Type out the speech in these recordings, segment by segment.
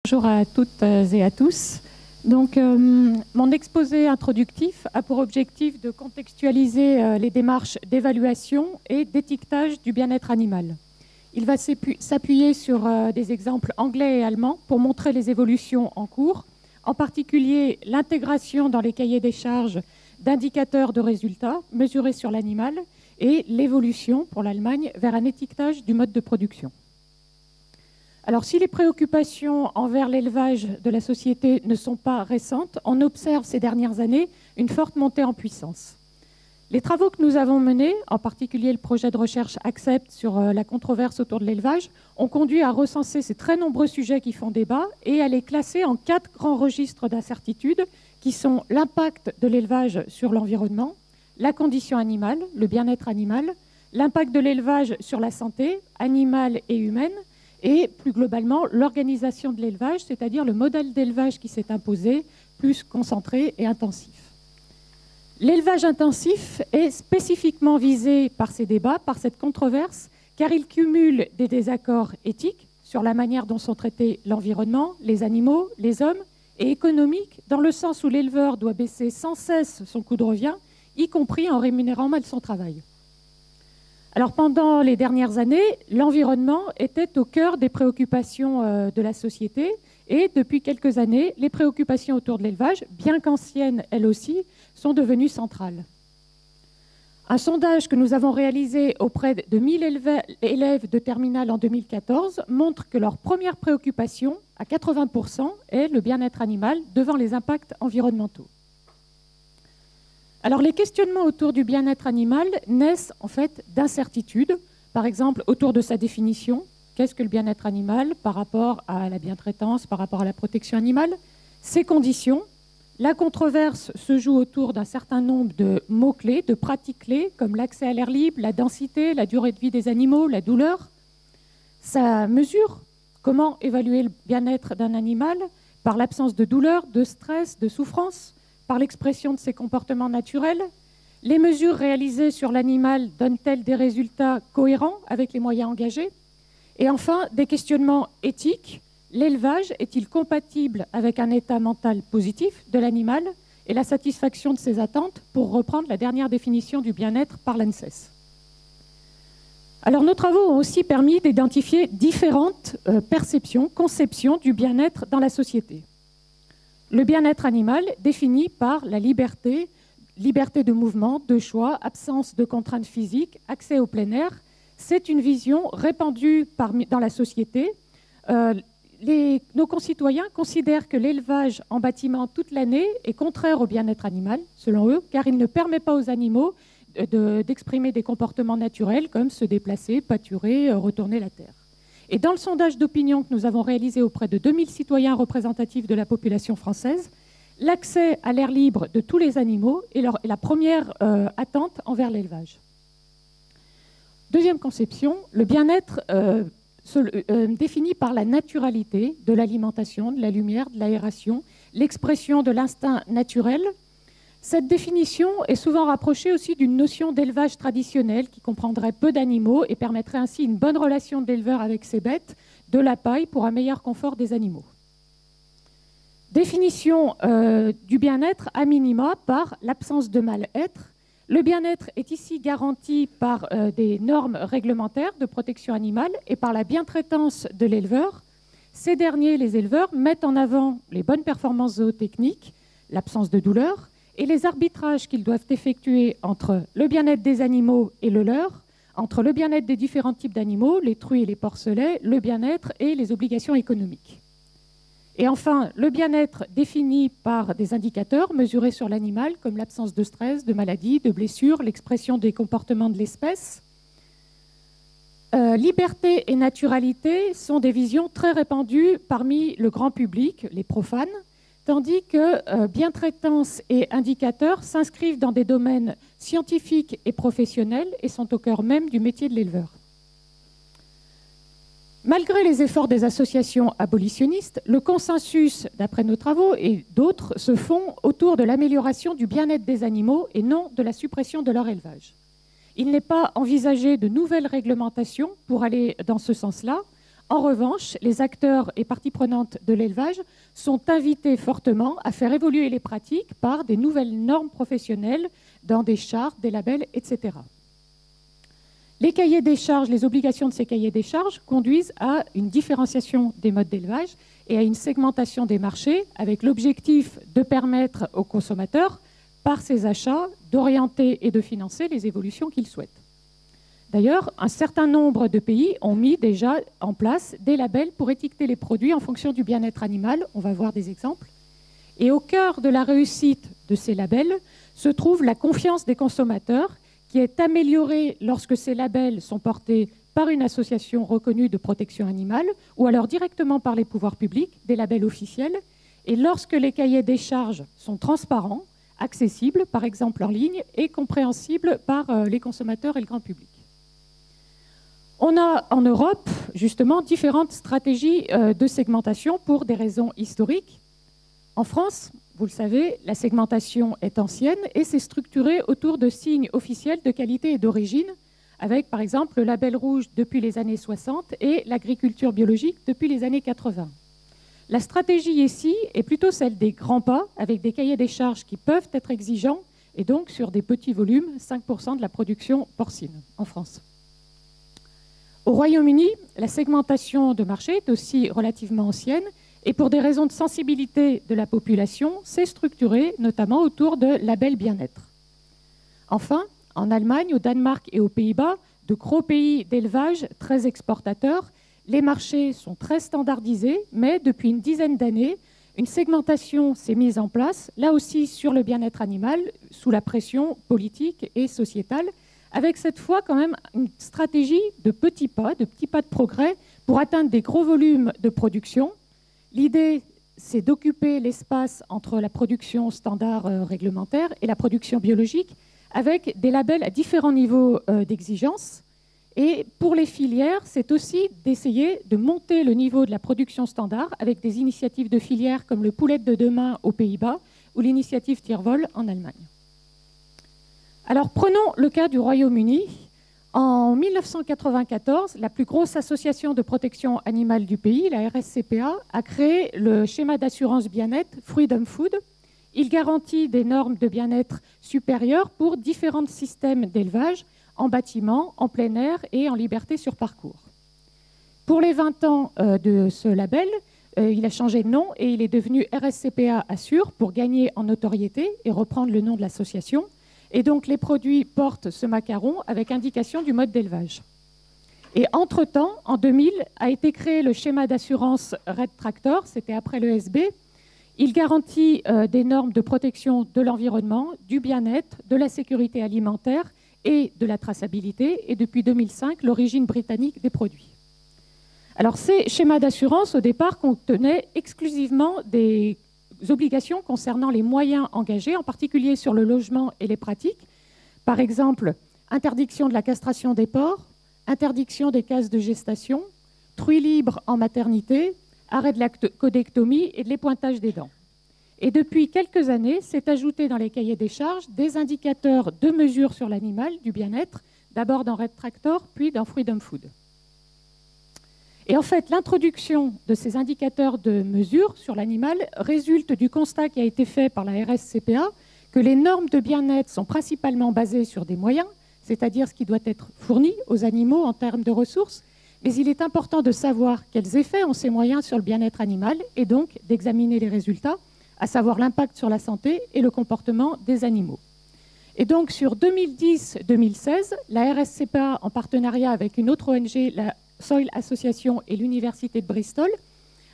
Bonjour à toutes et à tous. Donc, mon exposé introductif a pour objectif de contextualiser les démarches d'évaluation et d'étiquetage du bien-être animal. Il va s'appuyer sur des exemples anglais et allemands pour montrer les évolutions en cours, en particulier l'intégration dans les cahiers des charges d'indicateurs de résultats mesurés sur l'animal et l'évolution pour l'Allemagne vers un étiquetage du mode de production. Alors, si les préoccupations envers l'élevage de la société ne sont pas récentes, on observe ces dernières années une forte montée en puissance. Les travaux que nous avons menés, en particulier le projet de recherche ACCEPT sur la controverse autour de l'élevage, ont conduit à recenser ces très nombreux sujets qui font débat et à les classer en 4 grands registres d'incertitude qui sont l'impact de l'élevage sur l'environnement, la condition animale, le bien-être animal, l'impact de l'élevage sur la santé animale et humaine, et plus globalement l'organisation de l'élevage, c'est-à-dire le modèle d'élevage qui s'est imposé, plus concentré et intensif. L'élevage intensif est spécifiquement visé par ces débats, par cette controverse, car il cumule des désaccords éthiques sur la manière dont sont traités l'environnement, les animaux, les hommes, et économiques, dans le sens où l'éleveur doit baisser sans cesse son coût de revient, y compris en rémunérant mal son travail. Alors, pendant les dernières années, l'environnement était au cœur des préoccupations de la société et depuis quelques années, les préoccupations autour de l'élevage, bien qu'anciennes elles aussi, sont devenues centrales. Un sondage que nous avons réalisé auprès de 1000 élèves de terminale en 2014 montre que leur première préoccupation, à 80%, est le bien-être animal devant les impacts environnementaux. Alors, les questionnements autour du bien-être animal naissent en fait d'incertitudes, par exemple autour de sa définition. Qu'est-ce que le bien-être animal par rapport à la bientraitance, par rapport à la protection animale? Ses conditions. La controverse se joue autour d'un certain nombre de mots-clés, de pratiques-clés, comme l'accès à l'air libre, la densité, la durée de vie des animaux, la douleur. Sa mesure, comment évaluer le bien-être d'un animal par l'absence de douleur, de stress, de souffrance, par l'expression de ses comportements naturels. Les mesures réalisées sur l'animal donnent-elles des résultats cohérents avec les moyens engagés? Et enfin, des questionnements éthiques. L'élevage est-il compatible avec un état mental positif de l'animal et la satisfaction de ses attentes, pour reprendre la dernière définition du bien-être par l'ANSES? Alors, nos travaux ont aussi permis d'identifier différentes perceptions, conceptions du bien-être dans la société. Le bien-être animal défini par la liberté, liberté de mouvement, de choix, absence de contraintes physiques, accès au plein air, c'est une vision répandue dans la société. Nos concitoyens considèrent que l'élevage en bâtiment toute l'année est contraire au bien-être animal, selon eux, car il ne permet pas aux animaux d'exprimer des comportements naturels comme se déplacer, pâturer, retourner la terre. Et dans le sondage d'opinion que nous avons réalisé auprès de 2000 citoyens représentatifs de la population française, l'accès à l'air libre de tous les animaux est la première attente envers l'élevage. Deuxième conception, le bien-être défini par la naturalité de l'alimentation, de la lumière, de l'aération, l'expression de l'instinct naturel. Cette définition est souvent rapprochée aussi d'une notion d'élevage traditionnel qui comprendrait peu d'animaux et permettrait ainsi une bonne relation de l'éleveur avec ses bêtes, de la paille pour un meilleur confort des animaux. Définition du bien-être à minima par l'absence de mal-être. Le bien-être est ici garanti par des normes réglementaires de protection animale et par la bientraitance de l'éleveur. Ces derniers, les éleveurs, mettent en avant les bonnes performances zootechniques, l'absence de douleur, et les arbitrages qu'ils doivent effectuer entre le bien-être des animaux et le leur, entre le bien-être des différents types d'animaux, les truies et les porcelets, le bien-être et les obligations économiques. Et enfin, le bien-être défini par des indicateurs mesurés sur l'animal, comme l'absence de stress, de maladie, de blessures, l'expression des comportements de l'espèce. Liberté et naturalité sont des visions très répandues parmi le grand public, les profanes, tandis que bientraitance et indicateurs s'inscrivent dans des domaines scientifiques et professionnels et sont au cœur même du métier de l'éleveur. Malgré les efforts des associations abolitionnistes, le consensus, d'après nos travaux et d'autres, se font autour de l'amélioration du bien-être des animaux et non de la suppression de leur élevage. Il n'est pas envisagé de nouvelles réglementations pour aller dans ce sens-là. En revanche, les acteurs et parties prenantes de l'élevage sont invités fortement à faire évoluer les pratiques par des nouvelles normes professionnelles dans des chartes, des labels, etc. Les cahiers des charges, les obligations de ces cahiers des charges conduisent à une différenciation des modes d'élevage et à une segmentation des marchés avec l'objectif de permettre aux consommateurs, par ces achats, d'orienter et de financer les évolutions qu'ils souhaitent. D'ailleurs, un certain nombre de pays ont mis déjà en place des labels pour étiqueter les produits en fonction du bien-être animal. On va voir des exemples. Et au cœur de la réussite de ces labels se trouve la confiance des consommateurs qui est améliorée lorsque ces labels sont portés par une association reconnue de protection animale ou alors directement par les pouvoirs publics, des labels officiels, et lorsque les cahiers des charges sont transparents, accessibles, par exemple en ligne, et compréhensibles par les consommateurs et le grand public. On a en Europe, justement, différentes stratégies de segmentation pour des raisons historiques. En France, vous le savez, la segmentation est ancienne et s'est structurée autour de signes officiels de qualité et d'origine, avec par exemple le label rouge depuis les années 60 et l'agriculture biologique depuis les années 80. La stratégie ici est plutôt celle des grands pas, avec des cahiers des charges qui peuvent être exigeants, et donc sur des petits volumes, 5% de la production porcine en France. Au Royaume-Uni, la segmentation de marché est aussi relativement ancienne et pour des raisons de sensibilité de la population, s'est structurée notamment autour de labels bien-être. Enfin, en Allemagne, au Danemark et aux Pays-Bas, de gros pays d'élevage très exportateurs, les marchés sont très standardisés, mais depuis une dizaine d'années, une segmentation s'est mise en place, là aussi sur le bien-être animal, sous la pression politique et sociétale, avec cette fois quand même une stratégie de petits pas de progrès pour atteindre des gros volumes de production. L'idée, c'est d'occuper l'espace entre la production standard réglementaire et la production biologique avec des labels à différents niveaux d'exigence. Et pour les filières, c'est aussi d'essayer de monter le niveau de la production standard avec des initiatives de filières comme le Poulet de demain aux Pays-Bas ou l'initiative Tierwohl en Allemagne. Alors prenons le cas du Royaume-Uni. En 1994, la plus grosse association de protection animale du pays, la RSCPA, a créé le schéma d'assurance bien-être Freedom Food. Il garantit des normes de bien-être supérieures pour différents systèmes d'élevage en bâtiment, en plein air et en liberté sur parcours. Pour les 20 ans de ce label, il a changé de nom et il est devenu RSCPA Assure pour gagner en notoriété et reprendre le nom de l'association. Et donc, les produits portent ce macaron avec indication du mode d'élevage. Et entre-temps, en 2000, a été créé le schéma d'assurance Red Tractor, c'était après l'ESB. Il garantit des normes de protection de l'environnement, du bien-être, de la sécurité alimentaire et de la traçabilité. Et depuis 2005, l'origine britannique des produits. Alors, ces schémas d'assurance, au départ, contenaient exclusivement des obligations concernant les moyens engagés, en particulier sur le logement et les pratiques. Par exemple, interdiction de la castration des porcs, interdiction des cases de gestation, truie libre en maternité, arrêt de la codectomie et de l'épointage des dents. Et depuis quelques années, s'est ajouté dans les cahiers des charges des indicateurs de mesure sur l'animal, du bien-être, d'abord dans Red Tractor, puis dans Freedom Food. Et en fait, l'introduction de ces indicateurs de mesure sur l'animal résulte du constat qui a été fait par la RSCPA que les normes de bien-être sont principalement basées sur des moyens, c'est-à-dire ce qui doit être fourni aux animaux en termes de ressources, mais il est important de savoir quels effets ont ces moyens sur le bien-être animal et donc d'examiner les résultats, à savoir l'impact sur la santé et le comportement des animaux. Et donc sur 2010-2016, la RSCPA, en partenariat avec une autre ONG, la Soil Association et l'Université de Bristol,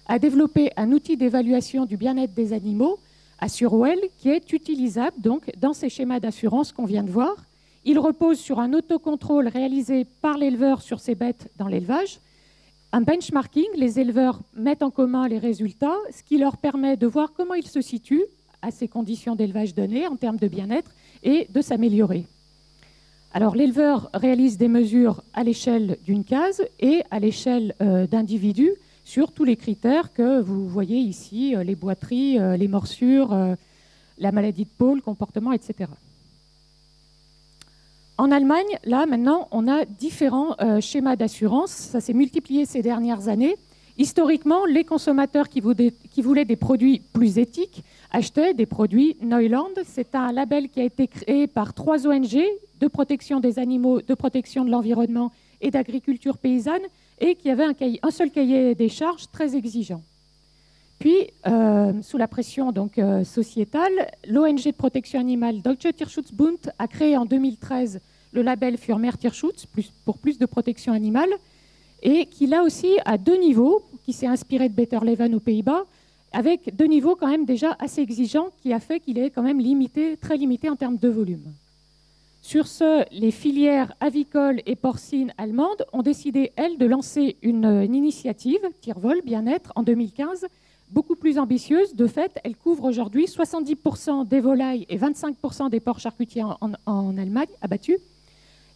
a développé un outil d'évaluation du bien-être des animaux, AssureWell, qui est utilisable donc dans ces schémas d'assurance qu'on vient de voir. Il repose sur un autocontrôle réalisé par l'éleveur sur ses bêtes dans l'élevage. Un benchmarking, les éleveurs mettent en commun les résultats, ce qui leur permet de voir comment ils se situent à ces conditions d'élevage données en termes de bien-être et de s'améliorer. Alors l'éleveur réalise des mesures à l'échelle d'une case et à l'échelle d'individus sur tous les critères que vous voyez ici, les boiteries, les morsures, la maladie de peau, le comportement, etc. En Allemagne, là, maintenant, on a différents schémas d'assurance. Ça s'est multiplié ces dernières années. Historiquement, les consommateurs qui voulaient des produits plus éthiques achetaient des produits Neuland. C'est un label qui a été créé par 3 ONG de protection des animaux, de protection de l'environnement et d'agriculture paysanne, et qui avait un seul cahier des charges très exigeant. Puis, sous la pression sociétale, l'ONG de protection animale Deutsche Tierschutzbund a créé en 2013 le label Für mehr Tierschutz, pour plus de protection animale, et qui là aussi a 2 niveaux, qui s'est inspiré de Beter Leven aux Pays-Bas, avec 2 niveaux quand même déjà assez exigeants, qui a fait qu'il est quand même très limité en termes de volume. Sur ce, les filières avicoles et porcines allemandes ont décidé, elles, de lancer une initiative, Tierwohl, bien-être, en 2015, beaucoup plus ambitieuse. De fait, elle couvre aujourd'hui 70% des volailles et 25% des porcs charcutiers en Allemagne abattus.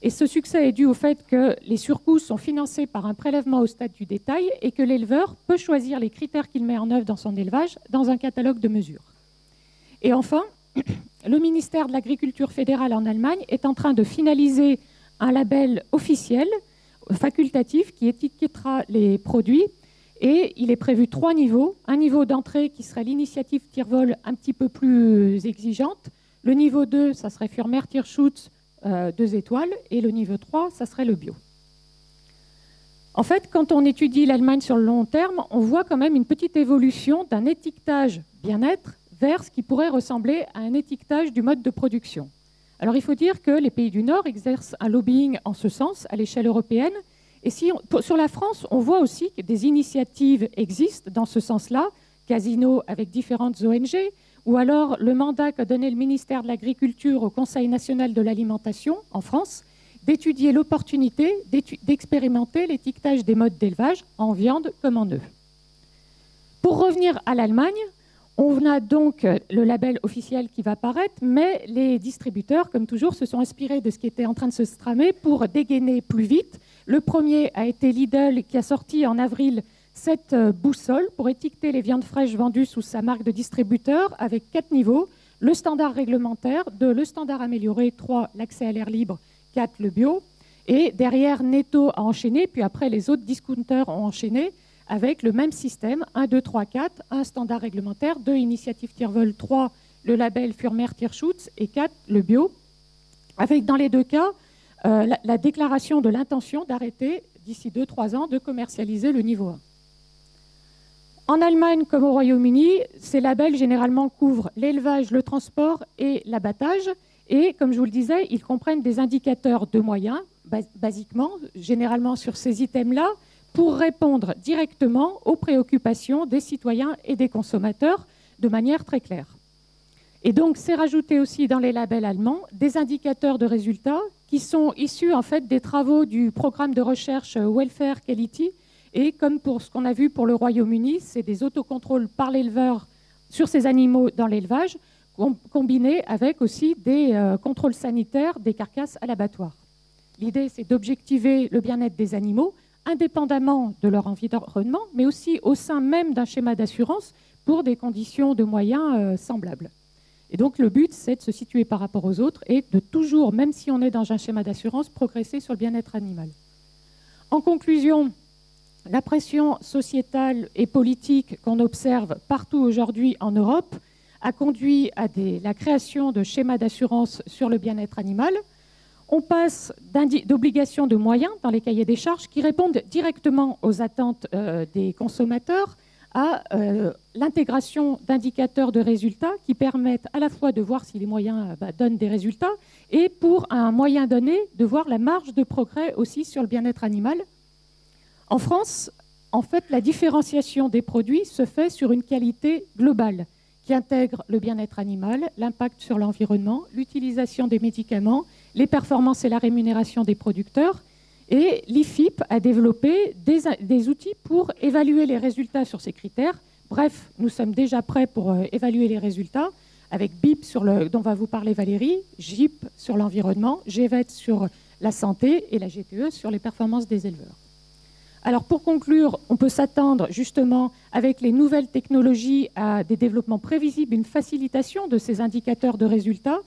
Et ce succès est dû au fait que les surcoûts sont financés par un prélèvement au stade du détail et que l'éleveur peut choisir les critères qu'il met en œuvre dans son élevage dans un catalogue de mesures. Et enfin, le ministère de l'Agriculture fédérale en Allemagne est en train de finaliser un label officiel, facultatif, qui étiquetera les produits. Et il est prévu 3 niveaux. Un niveau d'entrée qui serait l'initiative Tierwohl un petit peu plus exigeante. Le niveau 2, ça serait Für mehr Tierschutz, 2 étoiles. Et le niveau 3, ça serait le bio. En fait, quand on étudie l'Allemagne sur le long terme, on voit quand même une petite évolution d'un étiquetage bien-être vers ce qui pourrait ressembler à un étiquetage du mode de production. Alors il faut dire que les pays du Nord exercent un lobbying en ce sens à l'échelle européenne. Et sur la France, on voit aussi que des initiatives existent dans ce sens-là, Casino avec différentes ONG, ou alors le mandat qu'a donné le ministère de l'Agriculture au Conseil national de l'alimentation en France, d'étudier l'opportunité d'expérimenter l'étiquetage des modes d'élevage en viande comme en œufs. Pour revenir à l'Allemagne, on a donc le label officiel qui va apparaître, mais les distributeurs, comme toujours, se sont inspirés de ce qui était en train de se tramer pour dégainer plus vite. Le premier a été Lidl, qui a sorti en avril cette boussole pour étiqueter les viandes fraîches vendues sous sa marque de distributeur avec 4 niveaux. Le standard réglementaire, 2, le standard amélioré, 3, l'accès à l'air libre, 4, le bio. Et derrière, Netto a enchaîné, puis après, les autres discounters ont enchaîné avec le même système, 1, 2, 3, 4, un standard réglementaire, 2, initiative Tierwohl, 3, le label Für mehr Tierschutz et 4, le bio, avec dans les 2 cas la déclaration de l'intention d'arrêter d'ici 2-3 ans de commercialiser le niveau 1. En Allemagne comme au Royaume-Uni, ces labels généralement couvrent l'élevage, le transport et l'abattage. Et comme je vous le disais, ils comprennent des indicateurs de moyens, basiquement, généralement sur ces items-là, pour répondre directement aux préoccupations des citoyens et des consommateurs de manière très claire. Et donc, c'est rajouté aussi dans les labels allemands des indicateurs de résultats qui sont issus en fait des travaux du programme de recherche Welfare Quality. Et comme pour ce qu'on a vu pour le Royaume-Uni, c'est des autocontrôles par l'éleveur sur ces animaux dans l'élevage, combinés avec aussi des contrôles sanitaires des carcasses à l'abattoir. L'idée, c'est d'objectiver le bien-être des animaux, indépendamment de leur environnement, mais aussi au sein même d'un schéma d'assurance pour des conditions de moyens semblables. Et donc le but, c'est de se situer par rapport aux autres et de toujours, même si on est dans un schéma d'assurance, progresser sur le bien-être animal. En conclusion, la pression sociétale et politique qu'on observe partout aujourd'hui en Europe a conduit à la création de schémas d'assurance sur le bien-être animal. On passe d'obligations de moyens dans les cahiers des charges qui répondent directement aux attentes des consommateurs à l'intégration d'indicateurs de résultats qui permettent à la fois de voir si les moyens donnent des résultats et pour un moyen donné de voir la marge de progrès aussi sur le bien-être animal. En France, en fait, la différenciation des produits se fait sur une qualité globale qui intègre le bien-être animal, l'impact sur l'environnement, l'utilisation des médicaments, les performances et la rémunération des producteurs. Et l'IFIP a développé des outils pour évaluer les résultats sur ces critères. Bref, nous sommes déjà prêts pour évaluer les résultats avec BIP, dont va vous parler Valérie, GIP sur l'environnement, GVET sur la santé et la GTE sur les performances des éleveurs. Alors pour conclure, on peut s'attendre justement avec les nouvelles technologies à des développements prévisibles, une facilitation de ces indicateurs de résultats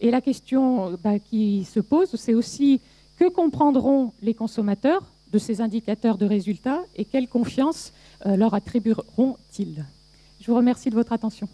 Et la question qui se pose, c'est aussi que comprendront les consommateurs de ces indicateurs de résultats et quelle confiance leur attribueront-ils? Je vous remercie de votre attention.